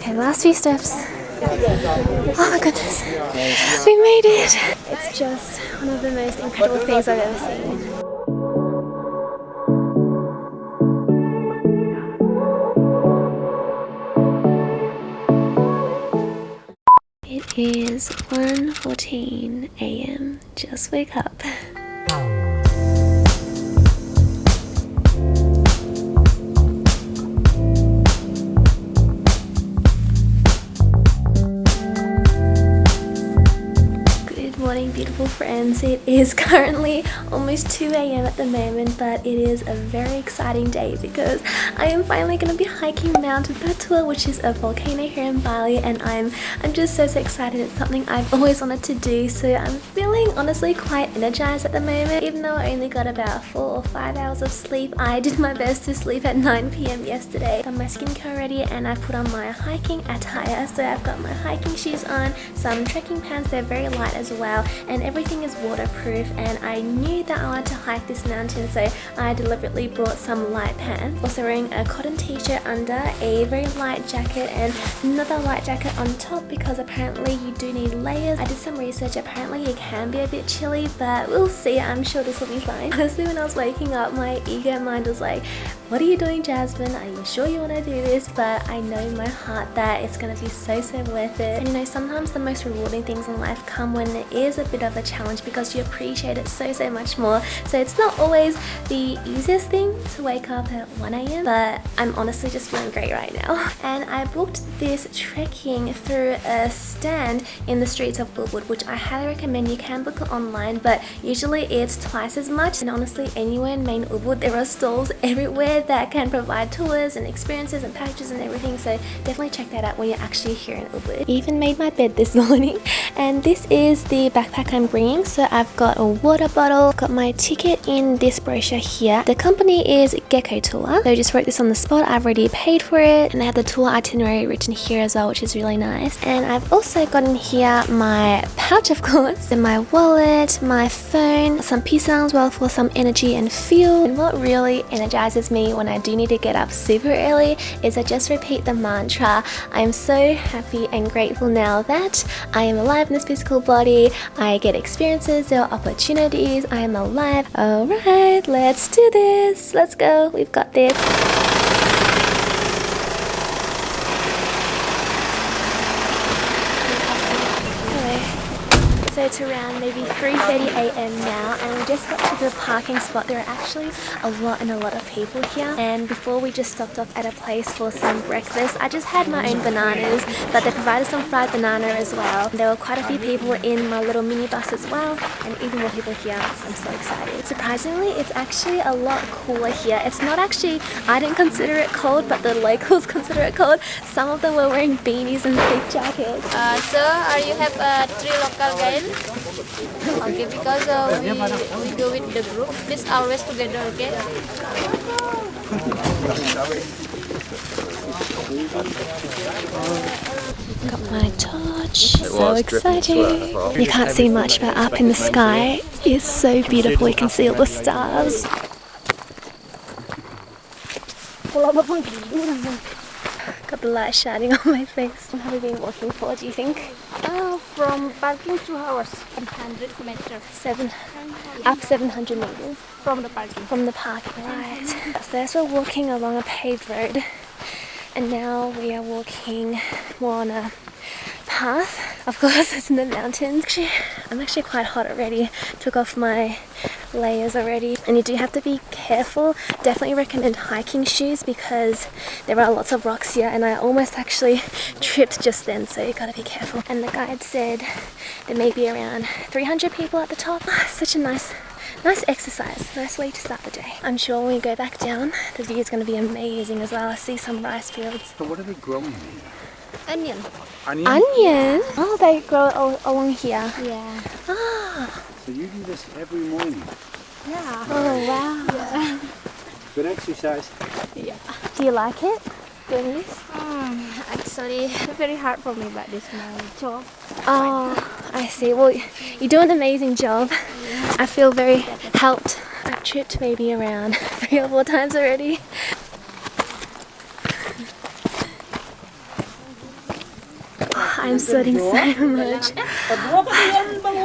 Okay, last few steps. Oh my goodness, we made it! It's just one of the most incredible things I've ever seen. It is 1:14 AM. Just wake up. Morning, beautiful friends. It is currently almost 2 AM at the moment, but it is a very exciting day because I am finally going to be hiking Mt Batur, which is a volcano here in Bali, and I'm just so excited. It's something I've always wanted to do, so I'm feeling honestly quite energized at the moment. Even though I only got about 4 or 5 hours of sleep, I did my best to sleep at 9 PM yesterday. Got my skincare ready and I put on my hiking attire. So I've got my hiking shoes on, some trekking pants, they're very light as well, and everything is waterproof. And I knew that I wanted to hike this mountain, so I deliberately brought some light pants. Also wearing a cotton t-shirt under, a very light jacket and another light jacket on top because apparently you do need layers. I did some research, apparently it can be a bit chilly, but we'll see. I'm sure this will be fine. Honestly, when I was waking up, my ego mind was like, what are you doing, Jasmine? Are you sure you want to do this? But I know in my heart that it's going to be so worth it. And you know, sometimes the most rewarding things in life come when it is a bit of a challenge because you appreciate it so much more. So it's not always the easiest thing to wake up at 1 AM, but I'm honestly just feeling great right now. And I booked this trekking through a stand in the streets of Ubud, which I highly recommend. You can book it online, but usually it's twice as much. And honestly, anywhere in main Ubud, there are stalls everywhere that can provide tours and experiences and packages and everything, so definitely check that out when you're actually here in Ubud. Even made my bed this morning, and this is the backpack I'm bringing. So I've got a water bottle, got my ticket in this brochure here. The company is Gecko Tour, so I just wrote this on the spot. I've already paid for it, and I have the tour itinerary written here as well, which is really nice. And I've also got in here my pouch, of course, and my wallet, my phone, some pieces as well for some energy and fuel. And what really energizes me when I do need to get up super early is I just repeat the mantra, I am so happy and grateful now that I am alive in this physical body. I get experiences, there are opportunities, I am alive. Alright, let's do this. Let's go. We've got this. So it's around maybe 3:30 AM now, and we just got to the parking spot. There are actually a lot of people here, and before we just stopped off at a place for some breakfast. I just had my own bananas, but they provided some fried banana as well. There were quite a few people in my little minibus as well, and even more people here. I'm so excited. Surprisingly, it's actually a lot cooler here. It's not actually, I didn't consider it cold, but the locals consider it cold. Some of them were wearing beanies and thick jackets. So, you have 3 local guides? Okay, because we go with the group. Please always together, okay? Got my torch. So exciting. You can't see much, but up in the sky is so beautiful. You can see all the stars. Got the light shining on my face. How have we been walking for, do you think? From parking 2 hours, 100 meters. Up 700 meters. From the parking. From the parking, right. First we're walking along a paved road, and now we are walking more on a path. Of course, it's in the mountains. I'm actually quite hot already. Took off my layers already, and you do have to be careful. Definitely recommend hiking shoes because there are lots of rocks here, and I almost actually tripped just then, so you gotta be careful. And the guide said there may be around 300 people at the top. Such a nice exercise, nice way to start the day. I'm sure when we go back down, the view is going to be amazing as well. I see some rice fields. So what are they growing here? Onion. Onion? Oh, they grow along here. Yeah. Ah. So you do this every morning? Yeah. Oh, wow. Yeah. Good exercise? Yeah. Do you like it, doing this? Actually, it's very hard for me, but this is my job. Oh, I see. Well, you do an amazing job. Yeah. I feel very helped. I've tripped maybe around 3 or 4 times already. I'm sweating so much.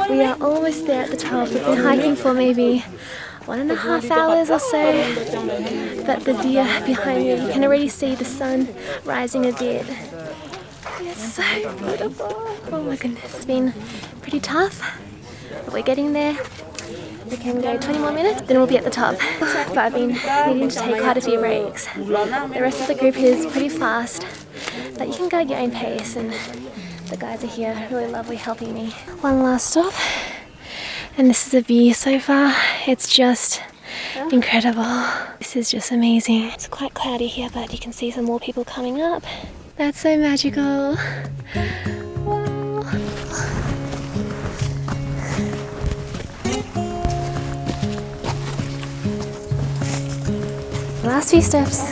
We are almost there at the top. We've been hiking for maybe 1.5 hours or so. But the view behind me, you can already see the sun rising a bit. It's so beautiful. Oh my goodness, it's been pretty tough. But we're getting there. We can go 20 more minutes, then we'll be at the top. But I've been needing to take quite a few breaks. The rest of the group is pretty fast, but you can go at your own pace, and the guys are here, really lovely, helping me. One last stop, and this is the view so far. It's just incredible. This is just amazing. It's quite cloudy here, but you can see some more people coming up. That's so magical. Wow. Last few steps.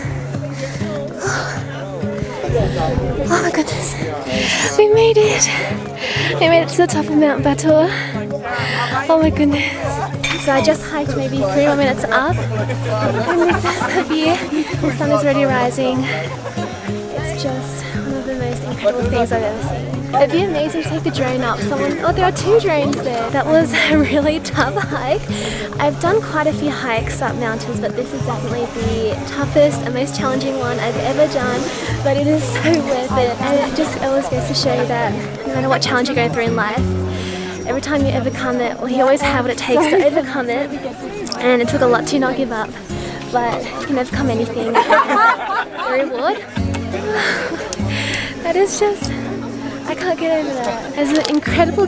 Oh my goodness. We made it. We made it to the top of Mt Batur. Oh my goodness. So I just hiked maybe 3 more minutes up. And this is the view. The sun is already rising. It's just one of the most incredible things I've ever seen. It'd be amazing to take the drone up. There are 2 drones there. That was a really tough hike. I've done quite a few hikes up mountains, but this is definitely the toughest and most challenging one I've ever done. But it is so worth it, and it just always goes to show you that no matter what challenge you go through in life, every time you overcome it, well, you always have what it takes to overcome it. And it took a lot to not give up, but you can overcome anything. The reward, that is just, I can't get over that. There's an incredible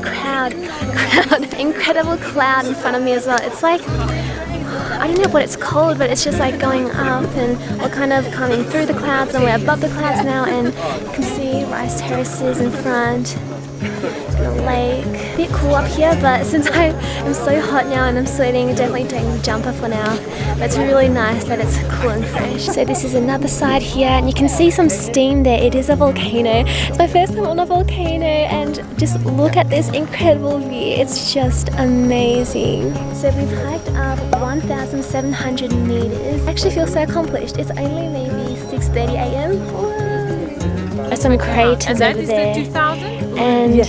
incredible cloud in front of me as well. It's like, I don't know what it's called, but it's just like going up, and we're kind of coming through the clouds, and we're above the clouds now, and you can see rice terraces in front, and a lake. A bit cool up here, but since I am so hot now and I'm sweating, I'm definitely taking a jumper for now. But it's really nice that it's cool and fresh. So this is another side here, and you can see some steam there. It is a volcano. It's my first time on a volcano, and just look at this incredible view. It's just amazing. So we've hiked up 1,700 meters. I actually feel so accomplished. It's only maybe 6:30 a.m. There's some craters over there, and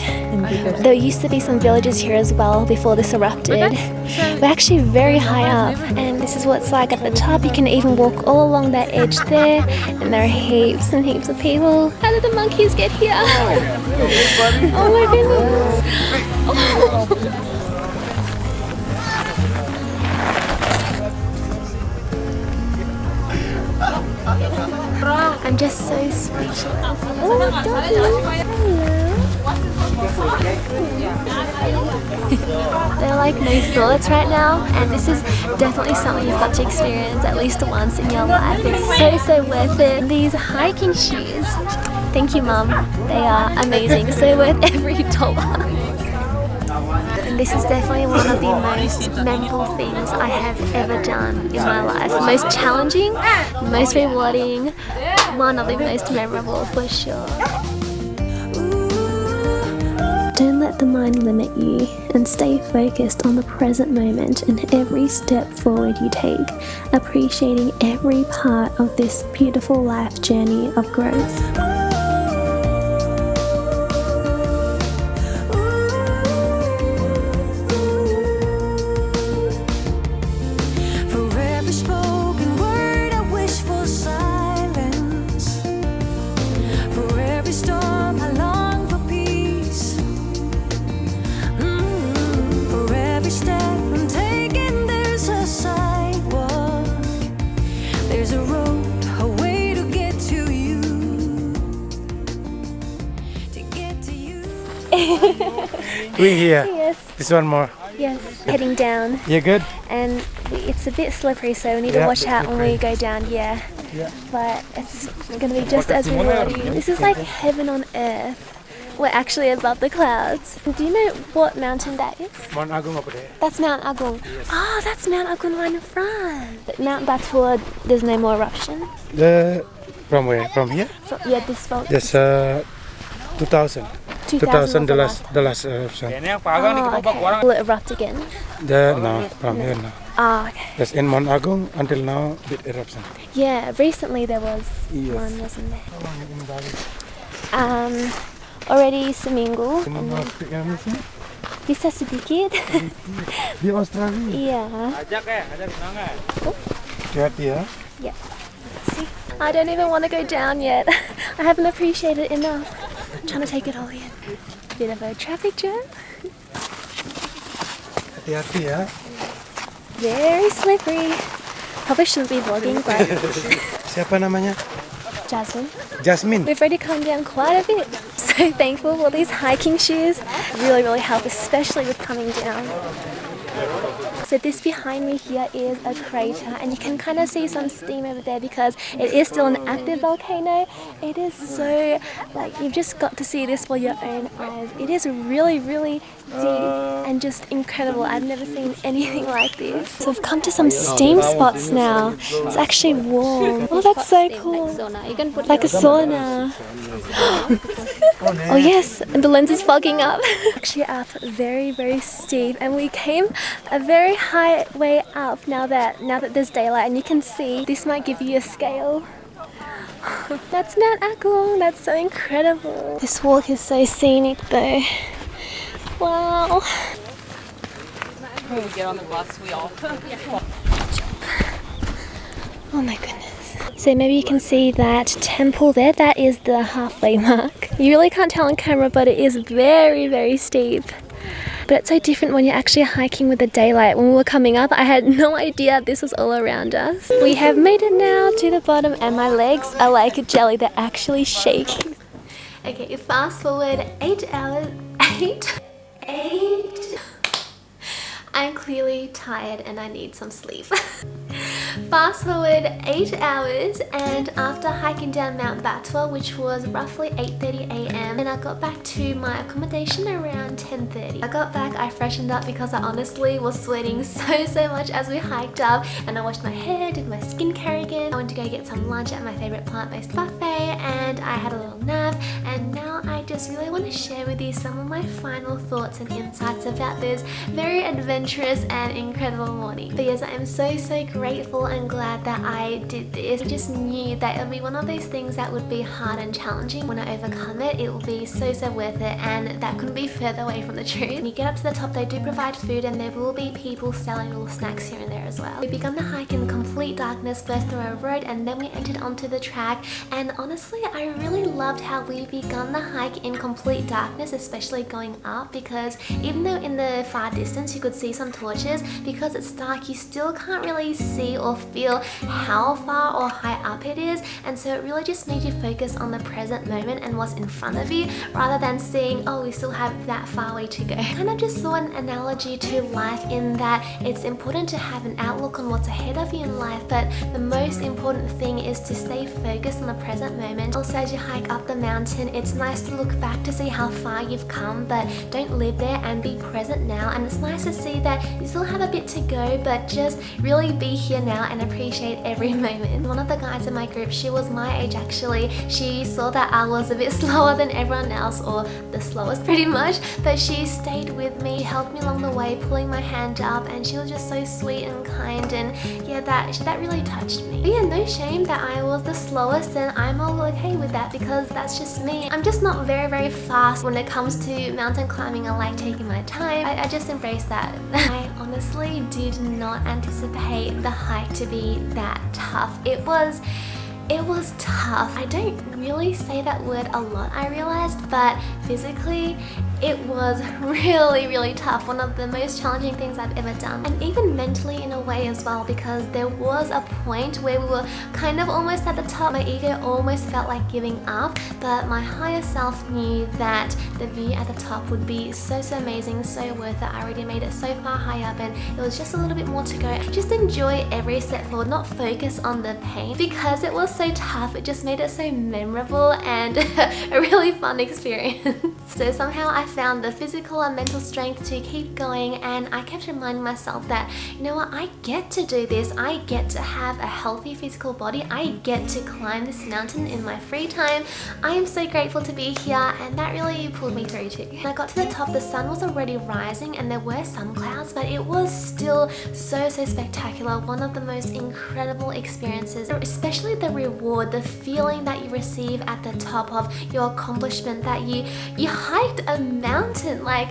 there used to be some villages here as well before this erupted. We're actually very high up, and this is what it's like at the top. You can even walk all along that edge there, and there are heaps and heaps of people. How did the monkeys get here? Oh my goodness. Oh. I'm just so speechless. Oh my God. They're like no thoughts right now, and this is definitely something you've got to experience at least once in your life. It's so worth it. These hiking shoes, thank you Mum, they are amazing, so worth every dollar. And this is definitely one of the most memorable things I have ever done in my life. Most challenging, most rewarding, one of the most memorable for sure. Don't let the mind limit you, and stay focused on the present moment and every step forward you take, appreciating every part of this beautiful life journey of growth. We here. Yes. This one more. Yes. Heading down. Yeah, good. And it's a bit slippery, so we need to watch out when we go down. Yeah. But it's gonna be just as rewarding. This is like heaven on earth. We're actually above the clouds. Do you know what mountain that is? Mount Agung over there. That's Mount Agung. Yes. Oh, that's Mount Agung right in front. But Mount Batur, there's no more eruption. From where? From here? Yeah, this fault. Yes, 2000. 2000 the last eruption. Oh, okay. Will it erupt again? No, from here now. Oh, okay. Yes, in Mount Agung until now, big eruption. Yeah, recently there was one, wasn't there? already seminggu. Seminggu Indonesia? Bisa sedikit. Di Australia? Iya. Hati-hati ya. Yeah. See, I don't even want to go down yet. I haven't appreciated it enough. I'm trying to take it all in. Bit of a traffic jam. Hati-hati ya. Very slippery. Probably shouldn't be vlogging, but Siapa namanya? Jasmine. Jasmine. We've already come down quite a bit. So thankful for these hiking shoes. Really, really help, especially with coming down. So this behind me here is a crater, and you can kind of see some steam over there because it is still an active volcano. It is so, like, you've just got to see this for your own eyes. It is really, really deep and just incredible. I've never seen anything like this. So we've come to some steam spots now. It's actually warm. Oh, that's so cool. Sauna. You can put Like a sauna. Oh yes, and the lens is fogging up. Actually up very, very steep, and we came a very high way up now that there's daylight, and you can see this might give you a scale. That's Mount Agung. That's so incredible. This walk is so scenic though. Wow. When we get on the bus, we all. Oh my goodness. So maybe you can see that temple there. That is the halfway mark. You really can't tell on camera, but it is very, very steep. But it's so different when you're actually hiking with the daylight. When we were coming up, I had no idea this was all around us. We have made it now to the bottom, and my legs are like a jelly. They're actually shaking. Okay, fast forward 8 hours. 8? I'm clearly tired and I need some sleep. Fast forward 8 hours, and after hiking down Mt Batur, which was roughly 8:30 a.m, and I got back to my accommodation around 10:30. I got back, I freshened up because I honestly was sweating so much as we hiked up, and I washed my hair, did my skincare again. I went to go get some lunch at my favorite plant-based buffet, and I had a little nap, and now I just really want to share with you some of my final thoughts and insights about this very adventurous and incredible morning. But yes, I am so grateful and glad that I did this. I just knew that it would be one of those things that would be hard and challenging. When I overcome it, it will be so worth it, and that couldn't be further away from the truth. When you get up to the top, they do provide food, and there will be people selling little snacks here and there as well. We began the hike in complete darkness, first through a road, and then we entered onto the track, and honestly I really loved how we begun the hike in complete darkness, especially going up, because even though in the far distance you could see some torches, because it's dark you still can't really see or feel how far or high up it is, and so it really just made you focus on the present moment and what's in front of you, rather than seeing, oh, we still have that far way to go. I kind of just saw an analogy to life in that it's important to have an outlook on what's ahead of you in life, but the most important thing is to stay focused on the present moment. Also, as you hike up the mountain, it's nice to look back to see how far you've come, but don't live there, and be present now. And it's nice to see that you still have a bit to go, but just really be here now and appreciate every moment. One of the guys in my group, she was my age actually. She saw that I was a bit slower than everyone else, or the slowest pretty much, but she stayed with me, helped me along the way, pulling my hand up, and she was just so sweet and kind, and yeah, that really touched me. But yeah, no shame that I was the slowest, and I'm all okay with that because that's just me. I'm just not very fast when it comes to mountain climbing. I like taking my time. I just embrace that. I honestly did not anticipate the hike to be that tough. It was tough. I don't really say that word a lot, I realized, but physically it was really tough. One of the most challenging things I've ever done, and even mentally in a way as well, because there was a point where we were kind of almost at the top. My ego almost felt like giving up, but my higher self knew that the view at the top would be so amazing, so worth it. I already made it so far high up, and it was just a little bit more to go. Just enjoy every step forward, not focus on the pain, because it was so tough. It just made it so memorable and a really fun experience. So somehow I I found the physical and mental strength to keep going, and I kept reminding myself that, you know what, I get to do this. I get to have a healthy physical body. I get to climb this mountain in my free time. I am so grateful to be here, and that really pulled me through too. When I got to the top, the sun was already rising and there were some clouds, but it was still so spectacular. One of the most incredible experiences, especially the reward, the feeling that you receive at the top of your accomplishment, that you hiked a mountain. Like,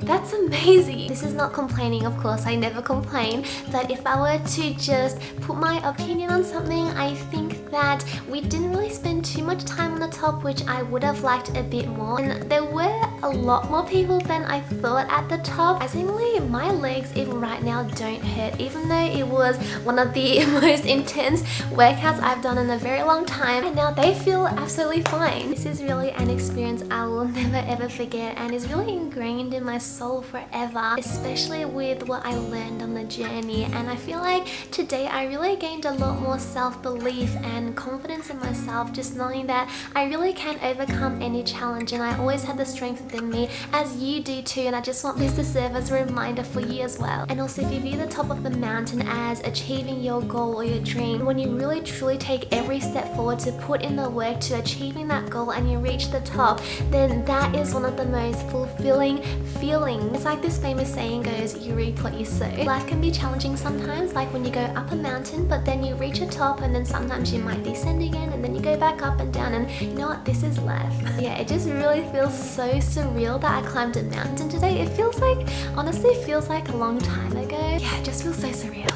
that's amazing. This is not complaining, of course, I never complain, but if I were to just put my opinion on something, I think that we didn't really spend too much time on the top, which I would have liked a bit more. And there were a lot more people than I thought at the top. Surprisingly, my legs even right now don't hurt, even though it was one of the most intense workouts I've done in a very long time, and now they feel absolutely fine. This is really an experience I will never ever forget, and is really ingrained in my soul forever, especially with what I learned on the journey. And I feel like today I really gained a lot more self-belief and confidence in myself, just knowing that I really can overcome any challenge, and I always have the strength within me, as you do too. And I just want this to serve as a reminder for you as well. And also, if you view the top of the mountain as achieving your goal or your dream, when you really truly take every step forward to put in the work to achieving that goal and you reach the top, then that is one of the most fulfilling feelings. It's like this famous saying goes, you reap what you sow. Life can be challenging sometimes, like when you go up a mountain, but then you reach a top, and then sometimes you might descend again, and then you go back up and down, and you know what, this is life. Yeah, it just really feels so surreal that I climbed a mountain today. It feels like, honestly, feels like a long time ago. Yeah, it just feels so surreal.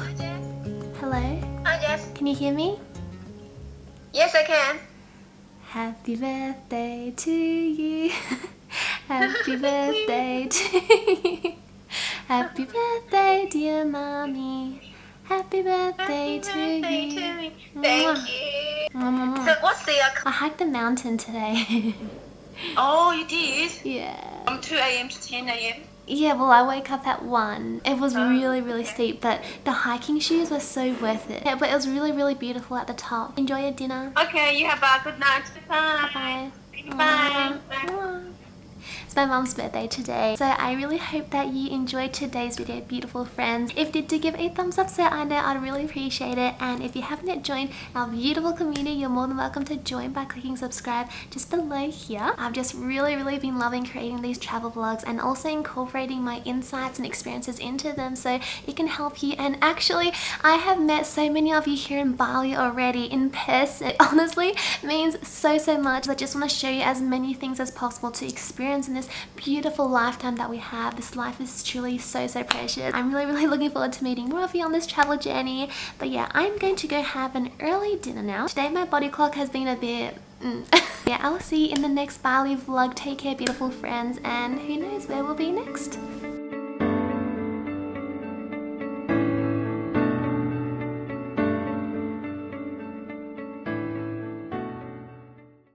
Hello? Hi, Jess. Can you hear me? Yes, I can. Happy birthday to you. Happy birthday to you. Happy birthday, dear mommy. Happy birthday to you. Thank you. So what's the... I hiked the mountain today. Oh, you did? Yeah. From 2 a.m. to 10 a.m.? Yeah, well, I woke up at 1. It was really steep, but the hiking shoes were so worth it. Yeah, but it was really beautiful at the top. Enjoy your dinner. Okay, you have a good night. Bye. Bye. Bye. Bye. It's my mom's birthday today, so I really hope that you enjoyed today's video, beautiful friends. If you did, give a thumbs up so I know, I'd really appreciate it. And if you haven't yet joined our beautiful community, you're more than welcome to join by clicking subscribe just below here. I've just really been loving creating these travel vlogs and also incorporating my insights and experiences into them so it can help you. And actually, I have met so many of you here in Bali already in person. It honestly means so much. I just want to show you as many things as possible to experience in this beautiful lifetime that we have. This life is truly so precious. I'm really looking forward to meeting more of you on this travel journey. But yeah, I'm going to go have an early dinner now. Today my body clock has been a bit yeah, I'll see you in the next Bali vlog. Take care, beautiful friends, and who knows where we'll be next.